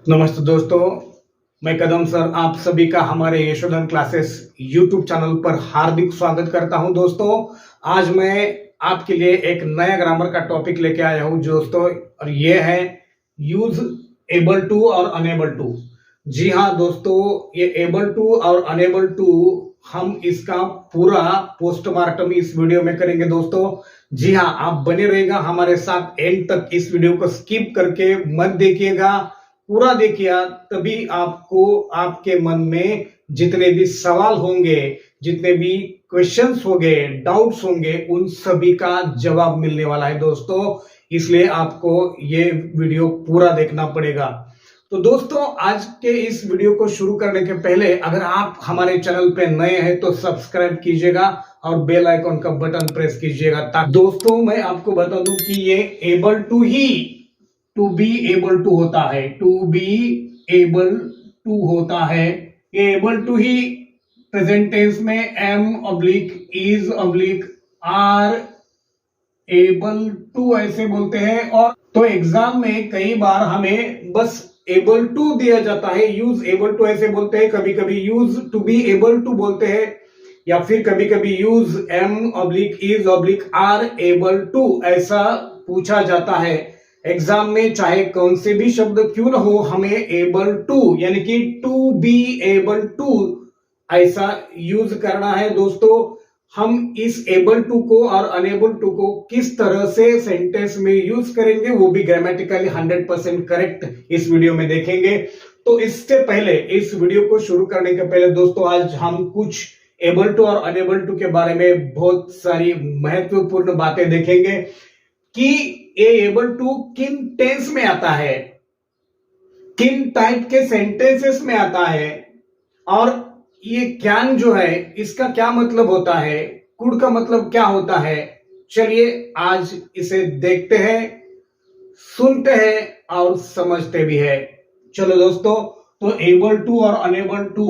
नमस्ते दोस्तों, मैं कदम सर आप सभी का हमारे यशोधन क्लासेस यूट्यूब चैनल पर हार्दिक स्वागत करता हूं। दोस्तों, आज मैं आपके लिए एक नया ग्रामर का टॉपिक लेके आया हूं दोस्तों, और ये है यूज एबल टू और अनेबल टू। जी हाँ दोस्तों, ये एबल टू और अनेबल टू हम इसका पूरा पोस्टमार्टम इस वीडियो में करेंगे दोस्तों। जी हाँ, आप बने रहेगा हमारे साथ एंड तक, इस वीडियो को स्किप करके मत देखिएगा, पूरा देखिए, तभी आपको आपके मन में जितने भी सवाल होंगे, जितने भी क्वेश्चंस होंगे, डाउट्स होंगे, उन सभी का जवाब मिलने वाला है दोस्तों। इसलिए आपको ये वीडियो पूरा देखना पड़ेगा। तो दोस्तों, आज के इस वीडियो को शुरू करने के पहले अगर आप हमारे चैनल पे नए हैं तो सब्सक्राइब कीजिएगा और बेल आइकॉन का बटन प्रेस कीजिएगा। ताकि दोस्तों मैं आपको बता दूं कि ये एबल टू ही टू बी एबल टू होता है, टू बी एबल टू होता है। ये एबल टू ही प्रेजेंट टेंस में am oblique is oblique are able to ऐसे बोलते हैं। और तो एग्जाम में कई बार हमें बस एबल टू दिया जाता है, यूज एबल टू ऐसे बोलते हैं, कभी कभी use to be able to बोलते हैं, या फिर कभी कभी use am oblique is oblique are able to ऐसा पूछा जाता है एग्जाम में। चाहे कौन से भी शब्द क्यों ना हो, हमें एबल टू यानी कि टू बी एबल टू ऐसा यूज करना है दोस्तों। हम इस एबल टू को और अनेबल टू को किस तरह से सेंटेंस में यूज करेंगे, वो भी ग्रामेटिकली 100% करेक्ट इस वीडियो में देखेंगे। तो इससे पहले, इस वीडियो को शुरू करने के पहले दोस्तों, आज हम कुछ एबल टू और अनेबल टू के बारे में बहुत सारी महत्वपूर्ण बातें देखेंगे कि ये एबल टू किन टेंस में आता है, किन टाइप के सेंटेंसेस में आता है, और ये कैन जो है इसका क्या मतलब होता है, कुड का मतलब क्या होता है। चलिए आज इसे देखते हैं, सुनते हैं और समझते भी है। चलो दोस्तों, तो एबल टू और अनेबल टू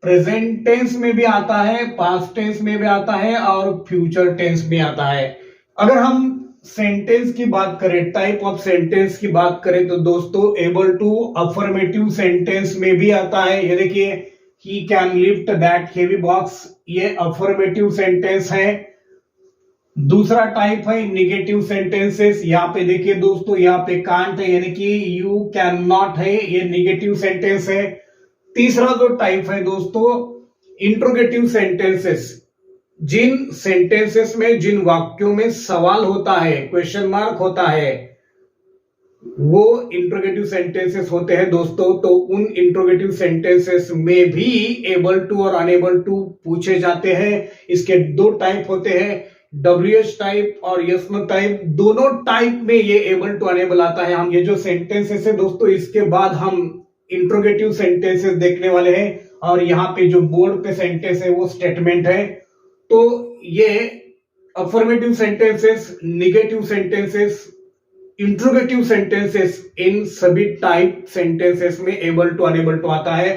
प्रेजेंट टेंस में भी आता है, पास्ट टेंस में भी आता है और फ्यूचर टेंस में आता है। अगर हम सेंटेंस की बात करें, टाइप ऑफ सेंटेंस की बात करें, तो दोस्तों एबल टू अफर्मेटिव सेंटेंस में भी आता है। ये देखिए, he can lift that heavy box, ये अफर्मेटिव सेंटेंस है। दूसरा टाइप है निगेटिव सेंटेंसेस। यहाँ पे देखिए दोस्तों, यहाँ पे कांट है यानी कि यू कैन नॉट है, ये निगेटिव सेंटेंस है। तीसरा जो टाइप है दोस्तों, इंट्रोगेटिव सेंटेंसेस। जिन सेंटेंसेस में, जिन वाक्यों में सवाल होता है, क्वेश्चन मार्क होता है, वो इंट्रोगेटिव सेंटेंसेस होते हैं दोस्तों। तो उन इंट्रोगेटिव सेंटेंसेस में भी एबल टू और अनेबल टू पूछे जाते हैं। इसके दो टाइप होते हैं, WH टाइप और यस नो टाइप। दोनों टाइप में ये एबल टू अनेबल आता है। हम ये जो सेंटेंसेस है दोस्तों, इसके बाद हम इंट्रोगेटिव सेंटेंसेस देखने वाले हैं, और यहाँ पे जो बोर्ड पे सेंटेंस है वो स्टेटमेंट है। तो ये affirmative sentences, negative sentences, interrogative sentences, इन सभी टाइप सेंटेंसेस में एबल टू अनेबल टू आता है।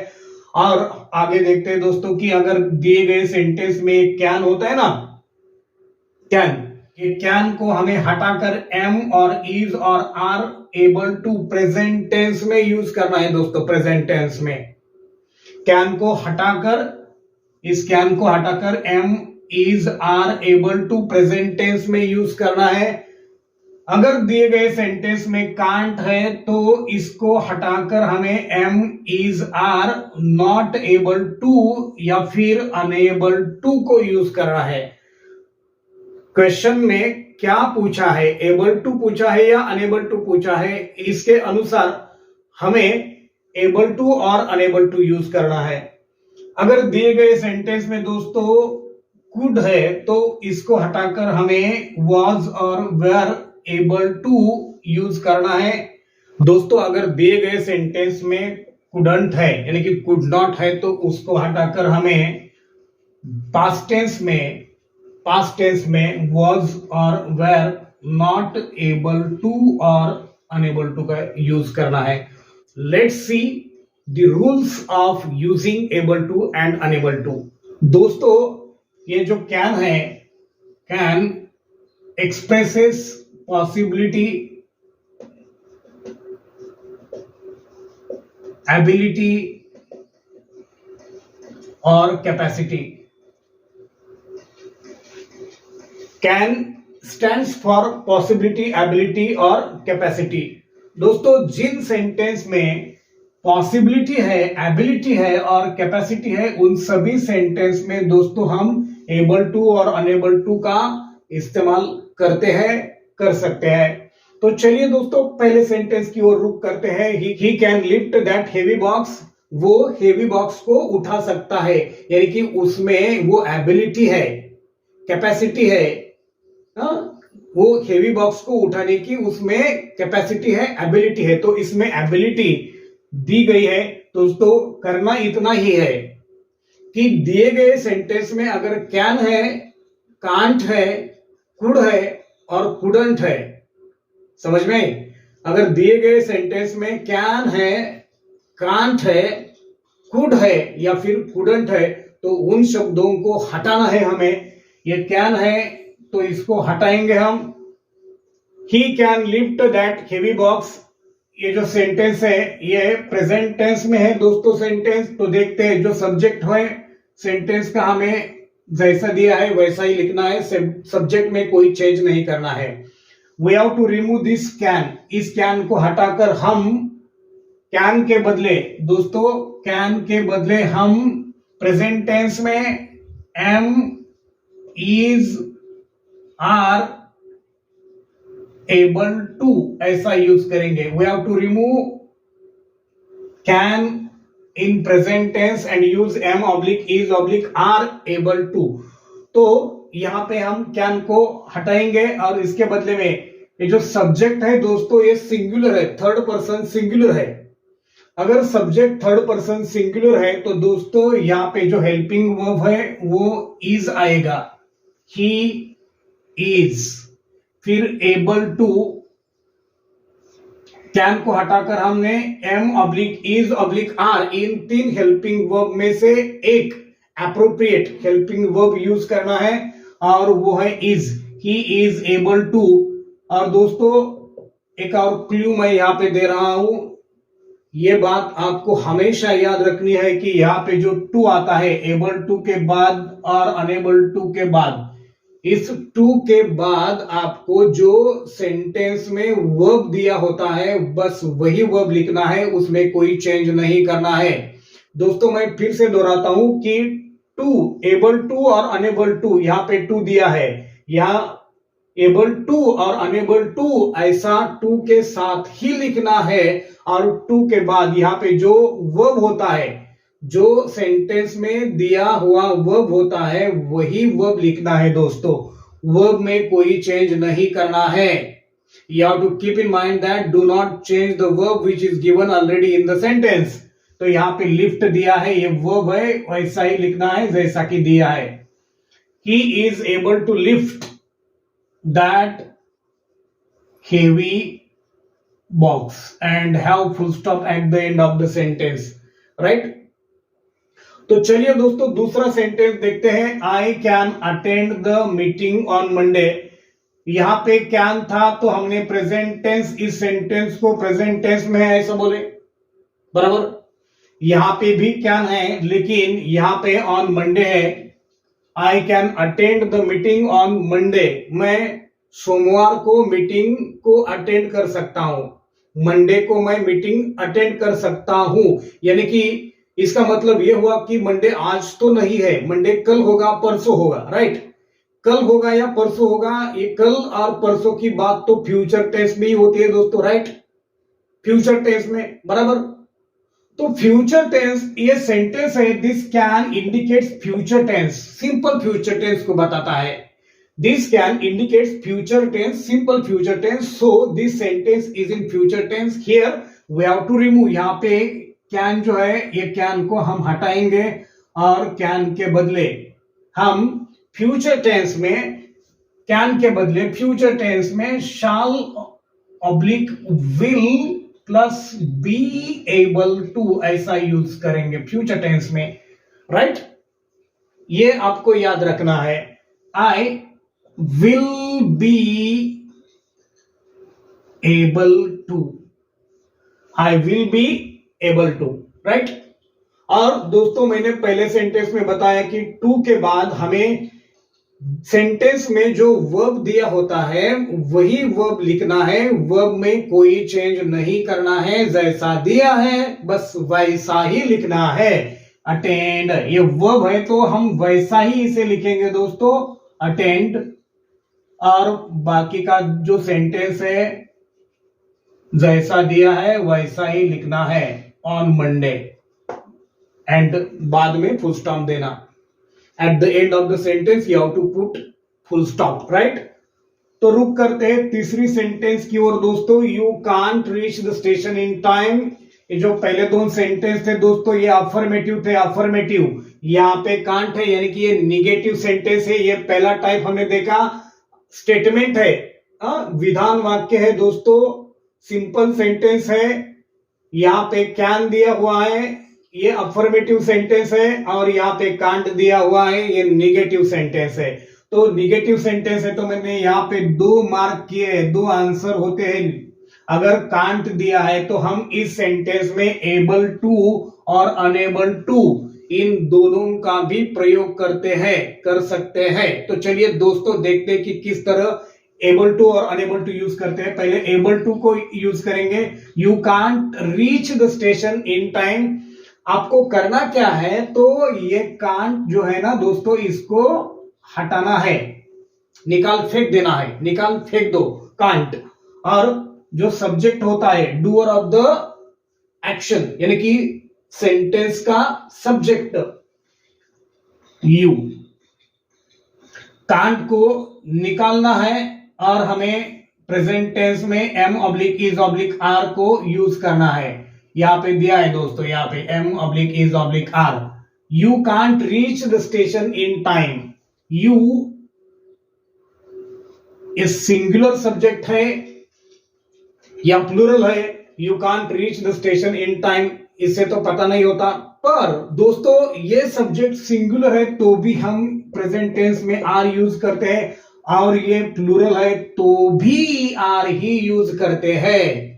और आगे देखते हैं दोस्तों कि अगर दिए गए सेंटेंस में कैन होता है ना, कैन, ये कैन को हमें हटाकर एम और इज और are able to present tense में यूज करना है दोस्तों। प्रेजेंट टेंस में कैन को हटाकर, इस कैन को हटाकर am is are able to present tense में यूज करना है। अगर दिए गए सेंटेंस में कांट है तो इसको हटाकर हमें am is are not able to या फिर अनेबल टू को यूज करना है। क्वेश्चन में क्या पूछा है, एबल टू पूछा है या अनेबल टू पूछा है, इसके अनुसार हमें एबल टू और अनेबल टू यूज करना है। अगर दिए गए सेंटेंस में दोस्तों कुड है तो इसको हटाकर हमें वॉज और वेयर एबल टू यूज करना है दोस्तों। अगर दिए गए सेंटेंस में कुडंट है यानी कि कुड नॉट है तो उसको हटाकर हमें पास्ट टेंस में वॉज और वेयर नॉट एबल टू और अनेबल टू का यूज करना है। Let's see the rules of using able to and unable to. दोस्तों, ये जो कैन है, कैन एक्सप्रेसेस possibility एबिलिटी और capacity. Can stands for possibility, ability और कैपेसिटी। दोस्तों जिन सेंटेंस में पॉसिबिलिटी है, एबिलिटी है और कैपेसिटी है, उन सभी सेंटेंस में दोस्तों हम एबल टू और अनेबल टू का इस्तेमाल करते हैं, कर सकते हैं। तो चलिए दोस्तों पहले सेंटेंस की ओर रुख करते हैं। He can lift that heavy box. वो हेवी बॉक्स को उठा सकता है, यानी कि उसमें वो एबिलिटी है, कैपेसिटी है। वो हेवी बॉक्स को उठाने की उसमें कैपेसिटी है, एबिलिटी है। तो इसमें एबिलिटी दी गई है दोस्तों, करना इतना ही है कि दिए गए सेंटेंस में अगर कैन है, कांट है, कुड है और कुडंट है, समझ में? अगर दिए गए सेंटेंस में कैन है, कांट है, कुड है या फिर कुडंट है, तो उन शब्दों को हटाना है हमें। ये कैन है तो इसको हटाएंगे हम। He can lift that heavy box. ये जो सेंटेंस है ये प्रेजेंट टेंस में है दोस्तों सेंटेंस। तो देखते हैं जो सब्जेक्ट है सेंटेंस का हमें जैसा दिया है वैसा ही लिखना है, सब्जेक्ट में कोई चेंज नहीं करना है। We have to remove this can. इस कैन को हटाकर हम कैन के बदले दोस्तों, कैन के बदले हम प्रेजेंट टेंस में am, is, are, able to ऐसा यूज करेंगे। We have to remove can in present tense and use am oblique is oblique are able to. तो यहां पे हम कैन को हटाएंगे और इसके बदले में ये जो सब्जेक्ट है दोस्तों ये सिंगुलर है, थर्ड पर्सन सिंगुलर है। अगर सब्जेक्ट थर्ड पर्सन सिंगुलर है तो दोस्तों यहां पे जो हेल्पिंग वर्ब है वो इज आएगा, ही इज। फिर एबल टू, कैन को हटाकर हमने am oblique is oblique are, इन तीन हेल्पिंग वर्ब में से एक एप्रोप्रिएट हेल्पिंग वर्ब यूज करना है और वो है is. He is able to. और दोस्तों एक और क्लू मैं यहां पे दे रहा हूं, ये बात आपको हमेशा याद रखनी है कि यहां पे जो टू आता है एबल टू के बाद और अनेबल टू के बाद, इस टू के बाद आपको जो सेंटेंस में वर्ब दिया होता है बस वही वर्ब लिखना है, उसमें कोई चेंज नहीं करना है। दोस्तों मैं फिर से दोहराता हूं कि टू, एबल टू और अनेबल टू, यहां पे टू दिया है, यहां एबल टू और अनेबल टू ऐसा टू के साथ ही लिखना है और टू के बाद यहां पे जो वर्ब होता है, जो सेंटेंस में दिया हुआ वर्ब होता है वही वर्ब लिखना है दोस्तों, वर्ब में कोई चेंज नहीं करना है। You have to keep in mind that do not change the verb which is given already in the sentence। तो यहां पे लिफ्ट दिया है, ये वर्ब है, वैसा ही लिखना है जैसा कि दिया है। He is able to lift that heavy box and have full stop at the end of the sentence, right? तो चलिए दोस्तों दूसरा सेंटेंस देखते हैं। I can attend the meeting on Monday. यहां पे कैन था तो हमने प्रेजेंट टेंस, इस सेंटेंस को प्रेजेंट टेंस में है ऐसा बोले, बराबर। यहां पे भी कैन है लेकिन यहां पे ऑन मंडे है। I can attend the meeting on Monday. मैं सोमवार को मीटिंग को अटेंड कर सकता हूं, मंडे को मैं मीटिंग अटेंड कर सकता हूं। यानी कि इसका मतलब यह हुआ कि मंडे आज तो नहीं है, मंडे कल होगा, परसों होगा, राइट? कल होगा या परसों होगा, ये कल और परसों की बात तो फ्यूचर टेंस में ही होती है दोस्तों, राइट? फ्यूचर टेंस में, बराबर। तो फ्यूचर टेंस ये सेंटेंस है, this can indicates future tense, simple future tense को बताता है। This can indicates future tense, simple future tense. So this sentence is in future tense. Here we have to remove, यहां पे can जो है ये कैन को हम हटाएंगे और कैन के बदले हम फ्यूचर टेंस में, कैन के बदले फ्यूचर टेंस में shall oblique will plus be able to ऐसा यूज करेंगे फ्यूचर टेंस में, राइट? ये आपको याद रखना है। I will be able to, I will be able to. Right. और दोस्तों मैंने पहले सेंटेंस में बताया कि टू के बाद हमें सेंटेंस में जो वर्ब दिया होता है वही वर्ब लिखना है, वर्ब में कोई चेंज नहीं करना है, जैसा दिया है बस वैसा ही लिखना है। अटेंड ये वर्ब है तो हम वैसा ही इसे लिखेंगे दोस्तों, अटेंड। और बाकी का जो सेंटेंस है जैसा दिया है वैसा ही लिखना है, ऑन मंडे, एंड बाद में फुल स्टॉप देना। At the end of the sentence you have to put full stop, right. तो रुक करते हैं तीसरी सेंटेंस की ओर दोस्तों। You can't reach the station in time. ये जो पहले दो सेंटेंस थे दोस्तों ये अफर्मेटिव थे, अफर्मेटिव। यहाँ पे कांट है यानी कि ये निगेटिव सेंटेंस है। ये पहला टाइप हमने देखा स्टेटमेंट है, विधान वाक्य है दोस्तों, सिंपल सेंटेंस है। यहाँ पे कैन दिया हुआ है, ये अफर्मेटिव सेंटेंस है, और यहाँ पे कांट दिया हुआ है, ये निगेटिव सेंटेंस है। तो निगेटिव सेंटेंस है तो मैंने यहाँ पे 2 मार्क किए, 2 आंसर होते हैं। अगर कांट दिया है तो हम इस सेंटेंस में एबल टू और अनेबल टू इन दोनों का भी प्रयोग करते हैं, कर सकते हैं। तो चलिए दोस्तों देखते हैं कि किस तरह एबल टू और अनेबल टू यूज करते हैं। पहले एबल टू को यूज करेंगे। You can't reach the station in time. आपको करना क्या है, तो ये कांट जो है ना दोस्तों इसको हटाना है, निकाल फेंक देना है, निकाल फेंक दो कांट। और जो सब्जेक्ट होता है डूअर ऑफ द एक्शन यानी कि सेंटेंस का सब्जेक्ट यू, कांट को निकालना है और हमें प्रेजेंट टेंस में am oblique is oblique are को यूज करना है। यहां पे दिया है दोस्तों, यहाँ पे am oblique is oblique are. You can't reach the station in time. You ये सिंगुलर सब्जेक्ट है या प्लूरल है, you can't reach the station in time, इससे तो पता नहीं होता। पर दोस्तों ये सब्जेक्ट सिंगुलर है तो भी हम प्रेजेंट टेंस में आर यूज करते हैं, और ये प्लूरल है तो भी आर ही यूज करते हैं।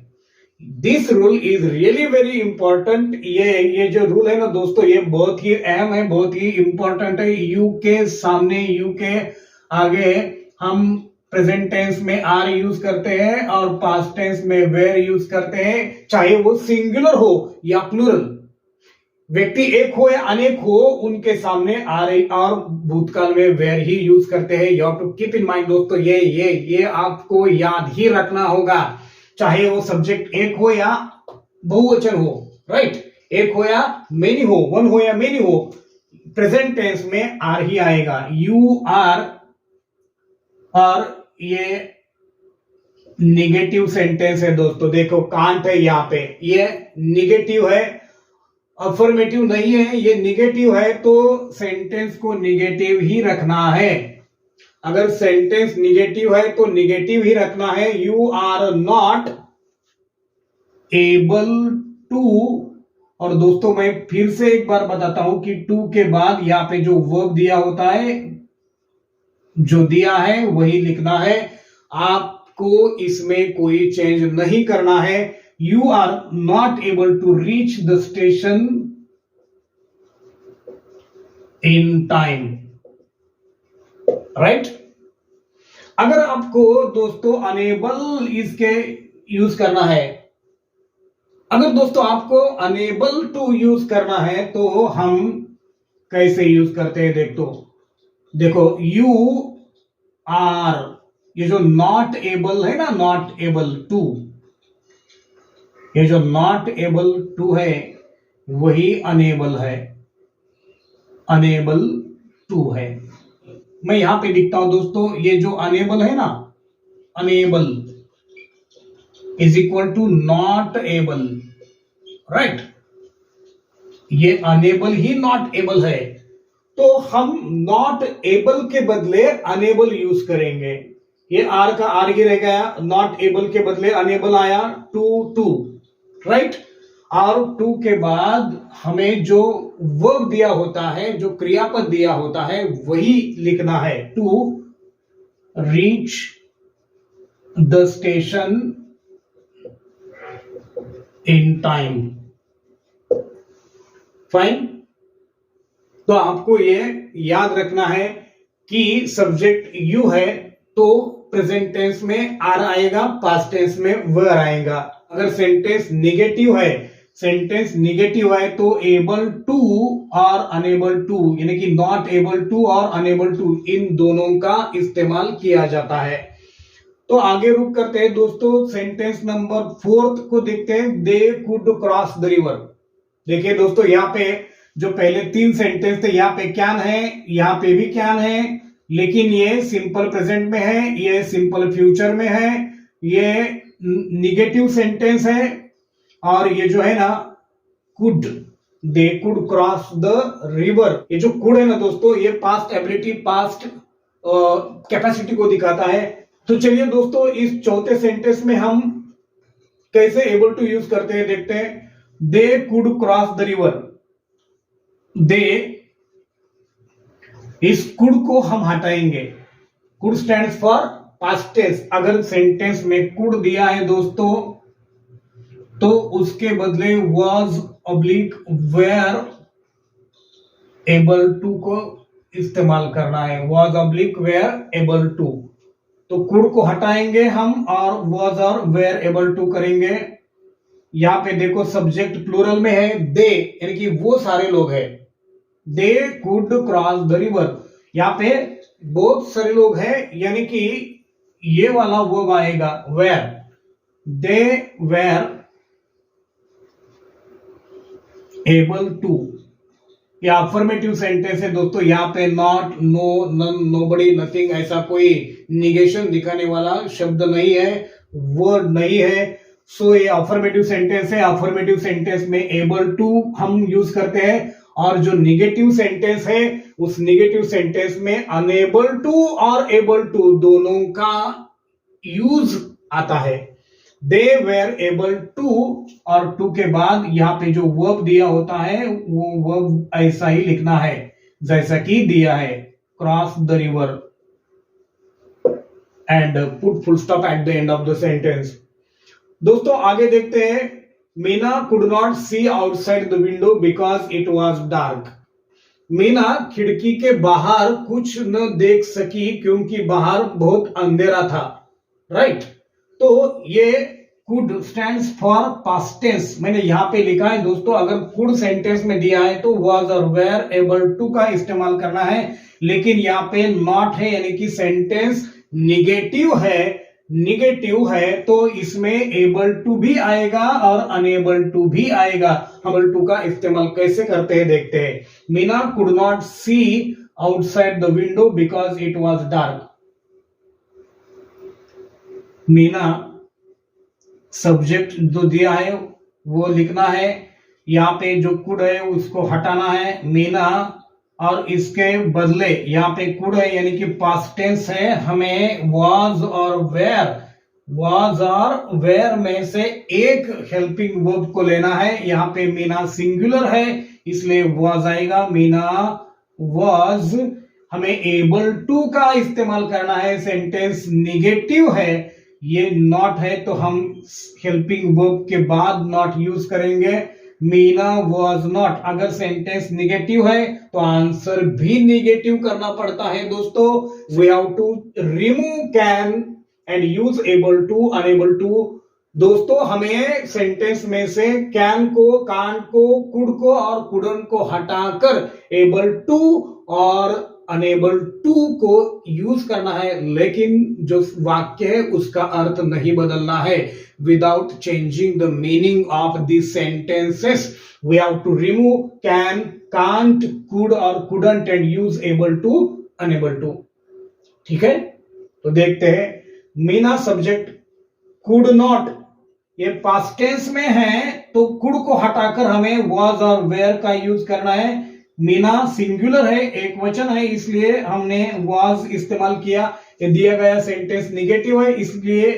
This rule is really very important. ये जो रूल है ना दोस्तों ये बहुत ही अहम है, बहुत ही इंपॉर्टेंट है। यू के सामने, यू के आगे हम प्रेजेंट टेंस में आर यूज करते हैं और पास्ट टेंस में वेयर यूज करते हैं, चाहे वो सिंगुलर हो या प्लूरल, व्यक्ति एक हो या अनेक हो, उनके सामने आर और भूतकाल में वेयर ही यूज करते हैं। You have to keep in mind दोस्तों, ये आपको याद ही रखना होगा, चाहे वो सब्जेक्ट एक हो या बहुवचन हो, राइट। एक हो या मेनी हो, वन हो या मेनी हो, प्रेजेंट टेंस में आर ही आएगा। You are. और ये निगेटिव सेंटेंस है दोस्तों, देखो कांट है यहाँ पे, ये निगेटिव है, अफर्मेटिव नहीं है, ये निगेटिव है तो सेंटेंस को निगेटिव ही रखना है। अगर सेंटेंस निगेटिव है तो निगेटिव ही रखना है। You are not able to. और दोस्तों मैं फिर से एक बार बताता हूं कि टू के बाद यहां पे जो वर्ब दिया होता है, जो दिया है वही लिखना है, आपको इसमें कोई चेंज नहीं करना है। You are not able to reach the station in time, right. अगर आपको दोस्तों अनेबल इसके यूज करना है, अगर दोस्तों आपको अनेबल टू यूज करना है तो हम कैसे यूज करते हैं देखो यू आर, ये जो नॉट एबल है ना, नॉट एबल टू, ये जो नॉट एबल टू है वही अनेबल है, अनेबल टू है। मैं यहां पे लिखता हूं दोस्तों, ये जो अनेबल है ना, unable is equal to not able, right. ये अनेबल ही नॉट एबल है तो हम नॉट एबल के बदले अनेबल यूज करेंगे। ये आर का आर ही रह गया, नॉट एबल के बदले अनेबल आया, टू, राइट। और टू के बाद हमें जो वर्ब दिया होता है, जो क्रियापद दिया होता है वही लिखना है, to reach the station in time. Fine. तो आपको ये याद रखना है कि सब्जेक्ट यू है तो प्रेजेंट टेंस में आर आएगा, पास्ट टेंस में वर आएगा। अगर सेंटेंस निगेटिव है तो एबल टू और अनेबल टू, यानी कि नॉट एबल टू और अनेबल टू, इन दोनों का इस्तेमाल किया जाता है। तो आगे रुक करते हैं दोस्तों, सेंटेंस नंबर 4 को देखते हैं। They could cross the river. देखिए दोस्तों, यहाँ पे जो पहले 3 सेंटेंस थे, यहाँ पे कैन है, यहाँ पे भी कैन है, लेकिन ये सिंपल प्रेजेंट में है, ये सिंपल फ्यूचर में है, ये निगेटिव सेंटेंस है, और ये जो है ना could, they could cross the river, ये जो कुड है ना दोस्तों, ये पास्ट एबिलिटी, पास्ट कैपेसिटी को दिखाता है। तो चलिए दोस्तों, इस चौथे सेंटेंस में हम कैसे एबल टू यूज करते हैं देखते हैं। They could cross the river. They, इस कुड को हम हटाएंगे। Could stands for past tense. अगर सेंटेंस में कुड दिया है दोस्तों तो उसके बदले was oblique were able to को इस्तेमाल करना है। was oblique were able to, तो कुड को हटाएंगे हम और was और were able to करेंगे। यहां पे देखो सब्जेक्ट प्लूरल में है, दे, यानी कि वो सारे लोग हैं। They could cross the river, यहां पे बहुत सारे लोग हैं, यानी कि ये वाला वर्ब आएगा were। They were able to, या अफर्मेटिव सेंटेंस है दोस्तों। यहाँ पे not, no, none, nobody, nothing, ऐसा कोई निगेशन दिखाने वाला शब्द नहीं है, वर्ड नहीं है। सो ये अफर्मेटिव सेंटेंस है। अफर्मेटिव सेंटेंस में एबल टू हम यूज करते हैं, और जो निगेटिव सेंटेंस है उस निगेटिव सेंटेंस में अनेबल टू और एबल टू दोनों का यूज आता है। दे वेर एबल टू, और टू के बाद यहाँ पे जो वर्ब दिया होता है वो वर्ब ऐसा ही लिखना है जैसा कि दिया है, cross the river and put full stop at the end of the sentence. दोस्तों आगे देखते हैं। Meena could not see outside the window because it was dark. Meena खिड़की के बाहर कुछ न देख सकी क्योंकि बाहर बहुत अंधेरा था। राइट, तो ये could stands for past tense. मैंने यहां पे लिखा है दोस्तों, अगर कुड सेंटेंस में दिया है तो वाज और वेर एबल टू का इस्तेमाल करना है, लेकिन यहाँ पे नॉट है, यानी कि सेंटेंस निगेटिव है तो इसमें एबल टू भी आएगा और अनेबल टू भी आएगा। एबल टू का इस्तेमाल कैसे करते हैं देखते हैं। Meena could not see outside the window because it was dark. Meena, subject जो दिया है वो लिखना है, यहाँ पे जो कुड है उसको हटाना है, मीना, और इसके बदले यहाँ पे कुड है यानी कि पास्ट टेंस है, हमें वाज और वेयर में से एक हेल्पिंग वर्ब को लेना है। यहाँ पे मीना सिंगुलर है इसलिए वाज आएगा, मीना वाज। हमें एबल टू का इस्तेमाल करना है, सेंटेंस निगेटिव है, ये नॉट है तो हम हेल्पिंग वर्ब के बाद नॉट यूज करेंगे। Meena was not. अगर सेंटेंस निगेटिव है तो आंसर भी निगेटिव करना पड़ता है दोस्तों। We have to remove can and use able to, unable to. दोस्तों हमें सेंटेंस में से कैन को, कांट को, कुड को और कुडंट को हटाकर एबल टू और अनेबल टू को यूज करना है, लेकिन जो वाक्य है उसका अर्थ नहीं बदलना है। Without changing the meaning of the sentences we have to remove can, can't, could और couldn't and use able to, unable to. ठीक है, तो देखते हैं। मीना सब्जेक्ट, कुड नॉट ये पास्ट टेंस में है तो कुड को हटाकर हमें वाज और वेयर का यूज करना है। मीना सिंगुलर है, एक वचन है, इसलिए हमने वाज इस्तेमाल किया। ये दिया गया सेंटेंस निगेटिव है इसलिए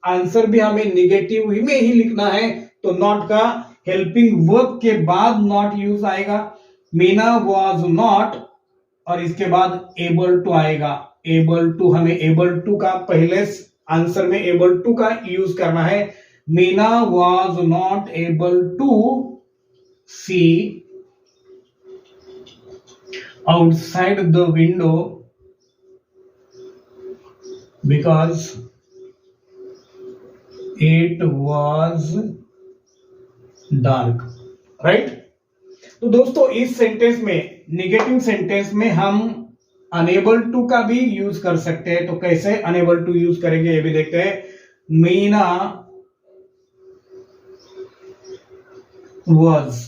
आंसर भी हमें निगेटिव ही में ही लिखना है, तो नॉट का हेल्पिंग वर्ब के बाद नॉट यूज आएगा। मीना वाज नॉट और इसके बाद एबल टू आएगा। एबल टू, हमें एबल टू का पहले आंसर में एबल टू का यूज करना है। Meena was not able to see outside the window because it was dark, right. तो दोस्तों इस सेंटेंस में, निगेटिव सेंटेंस में हम अनेबल टू का भी यूज कर सकते हैं। तो कैसे अनेबल टू यूज करेंगे ये भी देखते हैं। मीना वॉज,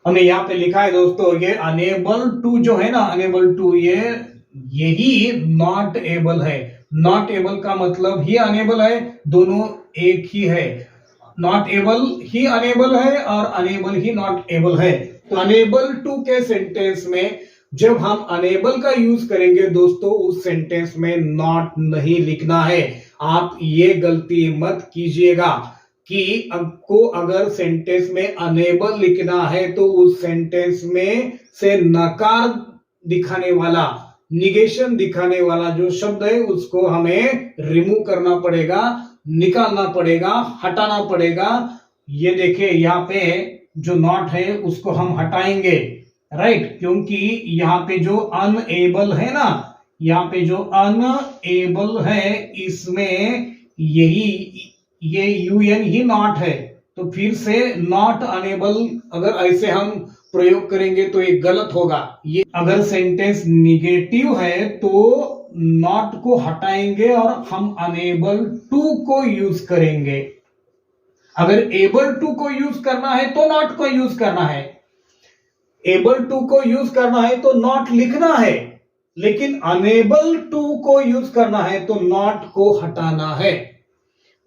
हमने यहां पे लिखा है दोस्तों, ये अनेबल टू जो है ना, अनेबल टू ये यही नॉट एबल है। नॉट एबल का मतलब ही अनेबल है, दोनों एक ही है। नॉट एबल ही अनेबल है और अनेबल ही नॉट एबल है। तो अनेबल टू के सेंटेंस में जब हम अनेबल का यूज करेंगे दोस्तों, उस सेंटेंस में नॉट नहीं लिखना है। आप ये गलती मत कीजिएगा कि आपको अगर सेंटेंस में अनेबल लिखना है तो उस सेंटेंस में से नकार दिखाने वाला, निगेशन दिखाने वाला जो शब्द है उसको हमें रिमूव करना पड़ेगा, निकालना पड़ेगा, हटाना पड़ेगा। ये देखिए यहाँ पे जो नॉट है उसको हम हटाएंगे, राइट, क्योंकि यहाँ पे जो अनएबल है ना, यहाँ पे जो अनएबल है इसमें यही ये यूएन ही नॉट है। तो फिर से नॉट अनेबल अगर ऐसे हम प्रयोग करेंगे तो ये गलत होगा। ये अगर सेंटेंस निगेटिव है तो नॉट को हटाएंगे और हम अनेबल टू को यूज करेंगे। अगर एबल टू को यूज करना है तो नॉट को यूज करना है, एबल टू को यूज करना है तो नॉट लिखना है, लेकिन अनेबल टू को यूज करना है तो नॉट को हटाना है।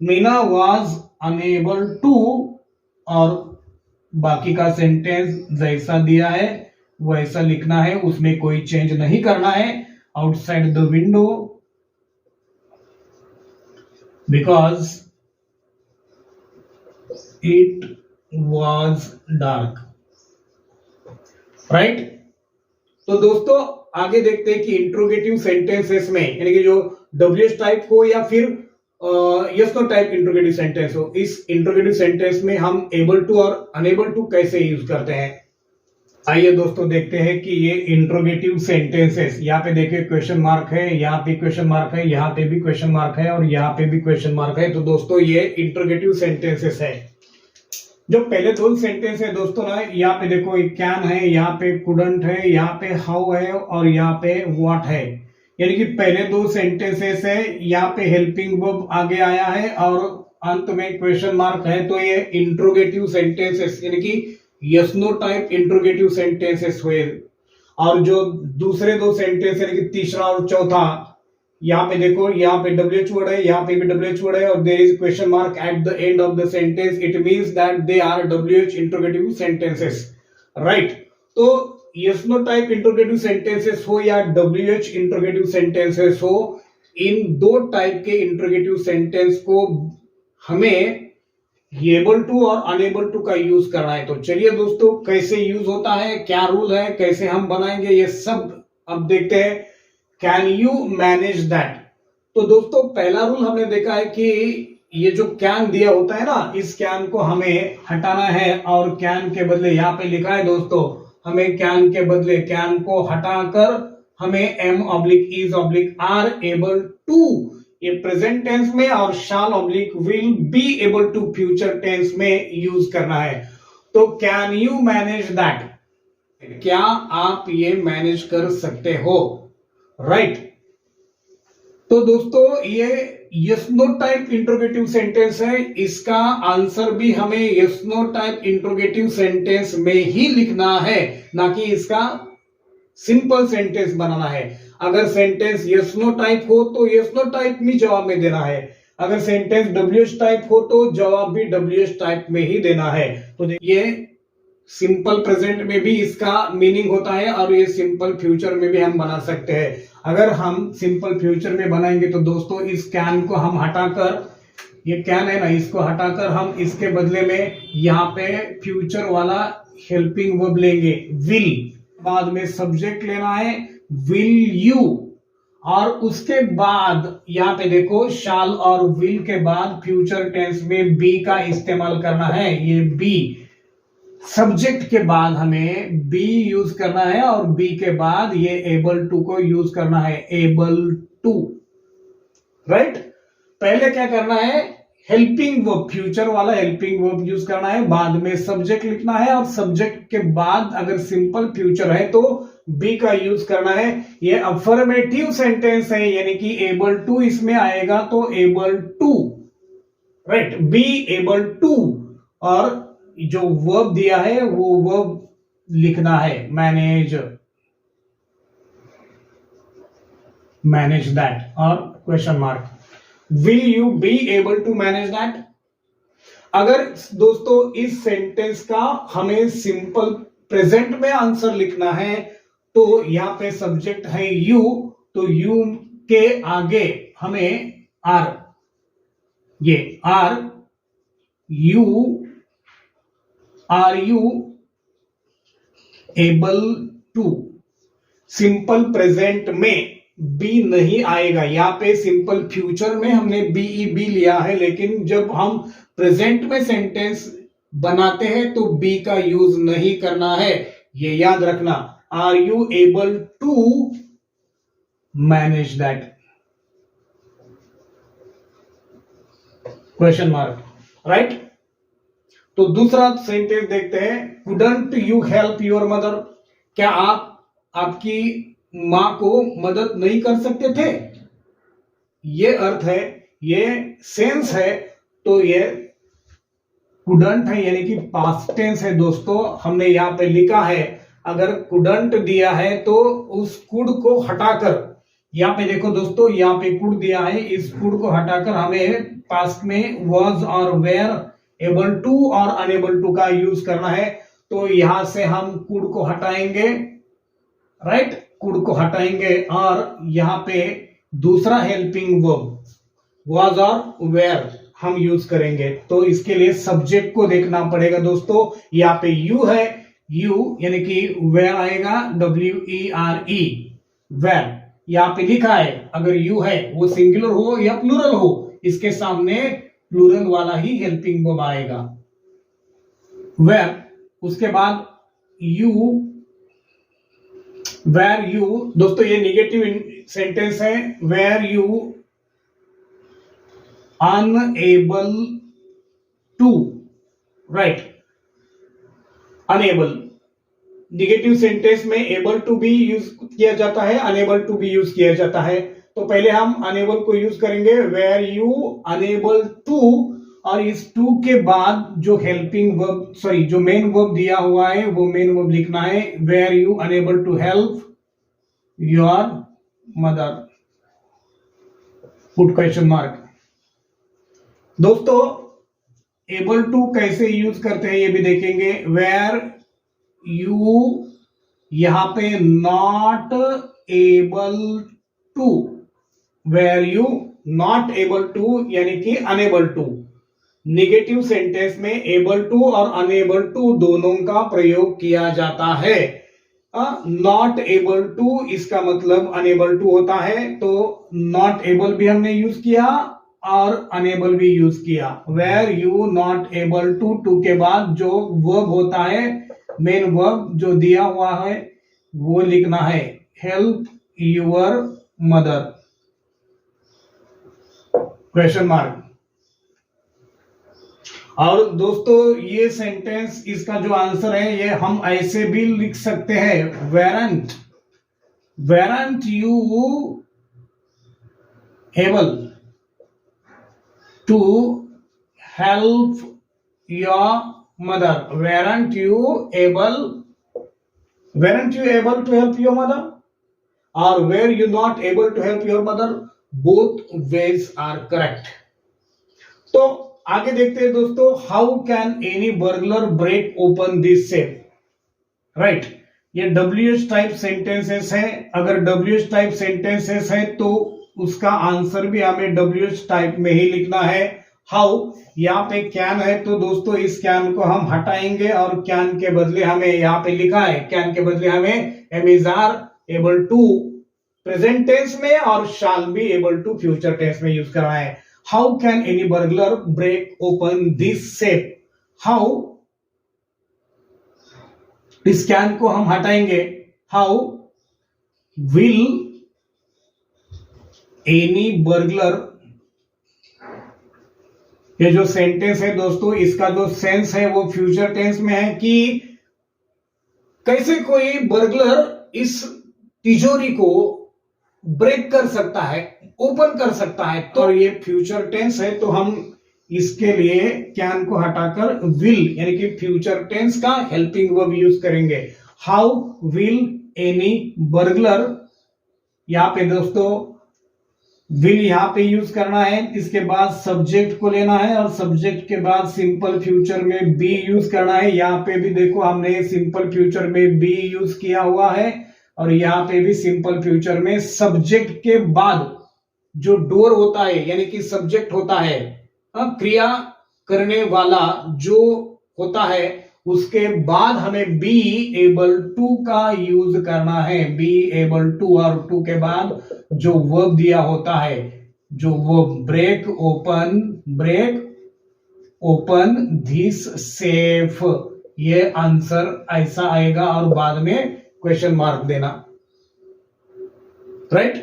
मीना वॉज अनेबल टू, और बाकी का सेंटेंस जैसा दिया है वैसा लिखना है, उसमें कोई चेंज नहीं करना है। Outside the window because it was dark, right. तो दोस्तों आगे देखते हैं कि इंट्रोगेटिव सेंटेंसेस में, यानी कि जो डब्ल्यूएच टाइप हो या फिर yes no type interrogative sentence हो, इस इंट्रोगेटिव सेंटेंस में हम एबल टू और अनेबल टू कैसे यूज करते हैं। आइए दोस्तों देखते हैं कि ये इंट्रोगेटिव सेंटेंसेस, यहाँ पे देखिए क्वेश्चन मार्क है, यहाँ पे क्वेश्चन मार्क है, यहाँ पे भी क्वेश्चन मार्क है और यहाँ पे भी क्वेश्चन मार्क है। तो दोस्तों ये इंट्रोगेटिव सेंटेंसेस है। जो पहले दो सेंटेंस है दोस्तों ना, यहाँ पे देखो कैन है, यहाँ पे कुडंट है, यहाँ पे हाउ है और यहाँ पे व्हाट है। यानी कि पहले दो सेंटेंसेस है, यहाँ पे हेल्पिंग वर्ब आगे आया है और अंत में क्वेश्चन मार्क है। तो ये इंट्रोगेटिव सेंटेंसेस यानी कि yes no type interrogative sentences हुए। और जो दूसरे दो सेंटेंस यानी कि तीसरा और चौथा, यहाँ पे देखो, यहाँ पे डब्ल्यूएच वर्ड है, यहाँ पे भी डब्ल्यूएच वर्ड है और there is question mark at the end of the sentence, it means that they are WH interrogative sentences, right. तो yes no type interrogative sentences हो या डब्ल्यूएच इंट्रोगेटिव सेंटेंसेस हो, इन दो टाइप के इंट्रोगेटिव सेंटेंस को हमें एबल टू और unable to का यूज करना है। तो चलिए दोस्तों कैसे यूज होता है, क्या रूल है, कैसे हम बनाएंगे, ये सब अब देखते हैं। Can you manage that. तो दोस्तों पहला रूल हमने देखा है कि ये जो कैन दिया होता है ना, इस कैन को हमें हटाना है और कैन के बदले यहाँ पे लिखा है दोस्तों, हमें कैन के बदले कैन को हटाकर हमें am oblique is oblique are able to, ये प्रेजेंट टेंस में, और shall oblique will be able to future tense में यूज करना है। तो कैन यू मैनेज दैट, क्या आप ये मैनेज कर सकते हो, राइट। तो दोस्तों ये yes no type interrogative sentence है, इसका आंसर भी हमें yes no type interrogative sentence में ही लिखना है, ना कि इसका सिंपल सेंटेंस बनाना है। अगर सेंटेंस यस नो टाइप हो तो यस नो टाइप में जवाब में देना है, अगर सेंटेंस डब्ल्यूएच टाइप हो तो जवाब भी डब्ल्यूएच टाइप में ही देना है। तो ये सिंपल प्रेजेंट में भी इसका मीनिंग होता है और ये सिंपल फ्यूचर में भी हम बना सकते हैं। अगर हम सिंपल फ्यूचर में बनाएंगे तो दोस्तों इस कैन को हम हटाकर, ये कैन है ना, इसको हटाकर हम इसके बदले में यहाँ पे फ्यूचर वाला हेल्पिंग वर्ब लेंगे विल, बाद में सब्जेक्ट लेना है विल यू, और उसके बाद यहाँ पे देखो शाल और विल के बाद फ्यूचर टेंस में बी का इस्तेमाल करना है, ये बी, सब्जेक्ट के बाद हमें बी यूज करना है और बी के बाद ये एबल टू को यूज करना है, एबल टू, राइट। पहले क्या करना है, हेल्पिंग वर्ब, फ्यूचर वाला हेल्पिंग वर्ब यूज करना है, बाद में सब्जेक्ट लिखना है और सब्जेक्ट के बाद अगर सिंपल फ्यूचर है तो बी का यूज करना है। ये अफर्मेटिव सेंटेंस है, यानी कि एबल टू इसमें आएगा तो able to, right, be able to, और जो वर्ब दिया है वो वर्ब लिखना है, मैनेज, मैनेज दैट, और question mark, will you be able to manage that. अगर दोस्तों इस सेंटेंस का हमें सिंपल प्रेजेंट में आंसर लिखना है तो यहां पे सब्जेक्ट है यू, तो यू के आगे हमें आर, ये are you able to, simple present में बी नहीं आएगा, यहां पे सिंपल फ्यूचर में हमने बी लिया है, लेकिन जब हम प्रेजेंट में सेंटेंस बनाते हैं तो बी का यूज नहीं करना है, ये याद रखना। Are you able to manage that, question mark, right. तो दूसरा सेंटेंस देखते हैं, couldn't you help your mother, क्या आप आपकी मां को मदद नहीं कर सकते थे, ये अर्थ है, ये सेंस है, तो ये कुडंट है, यानी कि पास्ट टेंस है दोस्तों। हमने यहां पे लिखा है, अगर कुडंट दिया है तो उस कुड को हटाकर, यहां पे देखो दोस्तों, यहां पे कुड दिया है, इस कुड को हटाकर हमें पास्ट में वॉज और वेयर, एबल टू और अनेबल टू का यूज करना है। तो यहां से हम कुड को हटाएंगे, राइट, कुड को हटाएंगे और यहां पे दूसरा हेल्पिंग वर्ब वॉज और वेयर हम यूज करेंगे। तो इसके लिए सब्जेक्ट को देखना पड़ेगा दोस्तों, यहाँ पे यू है, यू यानी कि वेयर आएगा, WERE, वेयर, यहाँ पे लिखा है, अगर यू है वो सिंगुलर हो या प्लूरल हो, इसके सामने प्लूरल वाला ही हेल्पिंग वर्ब आएगा, वेयर। उसके बाद यू, वेयर यू, दोस्तों ये निगेटिव सेंटेंस है, were you unable to, right, unable, negative sentence में एबल टू भी यूज किया जाता है, अनेबल टू भी यूज किया जाता है। तो पहले हम अनेबल को यूज करेंगे, वेयर यू अनेबल टू, और इस टू के बाद जो हेल्पिंग वर्ब, सॉरी जो मेन वर्ब दिया हुआ है वो मेन वर्ब लिखना है, were you unable to help your mother, put question mark. दोस्तों एबल टू कैसे यूज करते हैं ये भी देखेंगे, वेयर यू यहां पे not able to, were you not able to यानी कि अनेबल टू। निगेटिव सेंटेंस में एबल टू और अनेबल टू दोनों का प्रयोग किया जाता है। नॉट एबल टू इसका मतलब अनेबल टू होता है, तो नॉट एबल भी हमने यूज किया और अनेबल भी यूज किया। Were you not able to, to के बाद जो वर्ब होता है, मेन वर्ब जो दिया हुआ है वो लिखना है, help your mother, question mark. और दोस्तों ये सेंटेंस, इसका जो आंसर है ये हम ऐसे भी लिख सकते हैं, weren't you able to help your mother, weren't you able to help your mother, or were you not able to help your mother, both ways are correct। तो आगे देखते हैं दोस्तों, how can any burglar break open this safe, right. ये WH type sentences है, अगर WH type sentences है तो उसका आंसर भी हमें WH टाइप में ही लिखना है। हाउ, यहाँ पे कैन है तो दोस्तों इस कैन को हम हटाएंगे और कैन के बदले हमें यहाँ पे लिखा है, कैन के बदले हमें am are able to present tense में और shall be able to future tense में यूज करना है। How can any burglar break open this safe, how इस कैन को हम हटाएंगे। हाउ विल एनी बर्गलर, ये जो सेंटेंस है दोस्तों, इसका जो सेंस है वो फ्यूचर टेंस में है कि कैसे कोई बर्गलर इस तिजोरी को ब्रेक कर सकता है, ओपन कर सकता है। तो ये फ्यूचर टेंस है, तो हम इसके लिए कैन को हटाकर विल यानी कि फ्यूचर टेंस का हेल्पिंग वर्ब यूज करेंगे। हाउ विल एनी बर्गलर, यहां पे दोस्तों विल यहां पे यूज करना है, इसके बाद सब्जेक्ट को लेना है और सब्जेक्ट के बाद सिंपल फ्यूचर में बी यूज करना है। यहां पे भी देखो हमने सिंपल फ्यूचर में बी यूज किया हुआ है और यहां पे भी सिंपल फ्यूचर में सब्जेक्ट के बाद जो डोर होता है यानी कि सब्जेक्ट होता है, क्रिया करने वाला जो होता है, उसके बाद हमें बी एबल टू का यूज करना है। बी एबल टू और टू के बाद जो वर्ब दिया होता है, जो verb break open this safe, ये आंसर ऐसा आएगा और बाद में क्वेश्चन मार्क देना। राइट,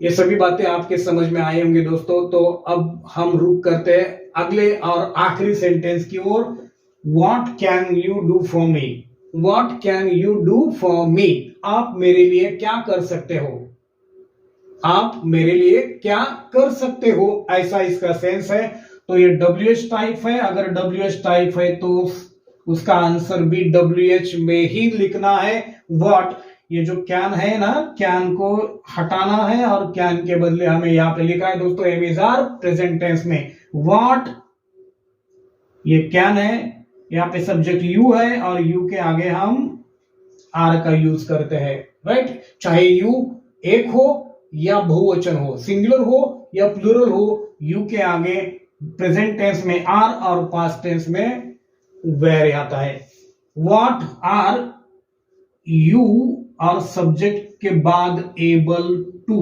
ये सभी बातें आपके समझ में आए होंगे दोस्तों। तो अब हम रुक करते हैं अगले और आखिरी सेंटेंस की ओर। What can you do for me? What can you do for me? आप मेरे लिए क्या कर सकते हो? आप मेरे लिए क्या कर सकते हो, ऐसा इसका सेंस है। तो ये WH टाइप है, अगर WH टाइप है तो उसका आंसर भी WH में ही लिखना है। What, ये जो कैन है ना, कैन को हटाना है और कैन के बदले हमें यहां पे लिखा है दोस्तों am is are present tense में। What, ये कैन है, यहाँ पे सब्जेक्ट यू है और यू के आगे हम आर का यूज करते हैं। राइट, चाहे यू एक हो या बहुवचन हो, सिंगुलर हो या प्लूरल हो, यू के आगे प्रेजेंट टेंस में आर और पास्ट टेंस में वेयर आता है। व्हाट आर यू और सब्जेक्ट के बाद एबल टू,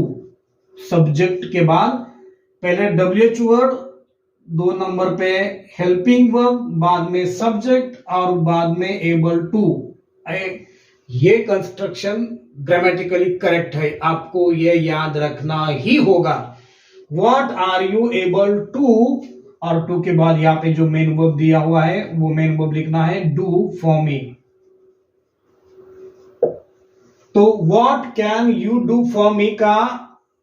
सब्जेक्ट के बाद पहले WH वर्ड, 2 नंबर पे हेल्पिंग वर्ब, बाद में सब्जेक्ट और बाद में एबल टू। ये कंस्ट्रक्शन ग्रामेटिकली करेक्ट है, आपको ये याद रखना ही होगा। What are you able to और टू के बाद यहाँ पे जो मेन वर्ब दिया हुआ है वो मेन वर्ब लिखना है डू फॉर मी। तो what can you do for me का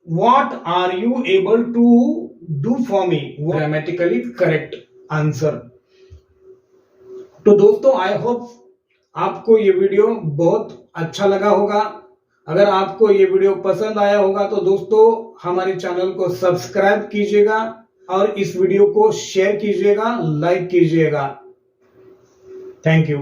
what are you able to do for me, grammatically correct answer. तो दोस्तों आई होप आपको ये वीडियो बहुत अच्छा लगा होगा। अगर आपको ये वीडियो पसंद आया होगा तो दोस्तों हमारे चैनल को सब्सक्राइब कीजिएगा और इस वीडियो को शेयर कीजिएगा, लाइक कीजिएगा। Thank you.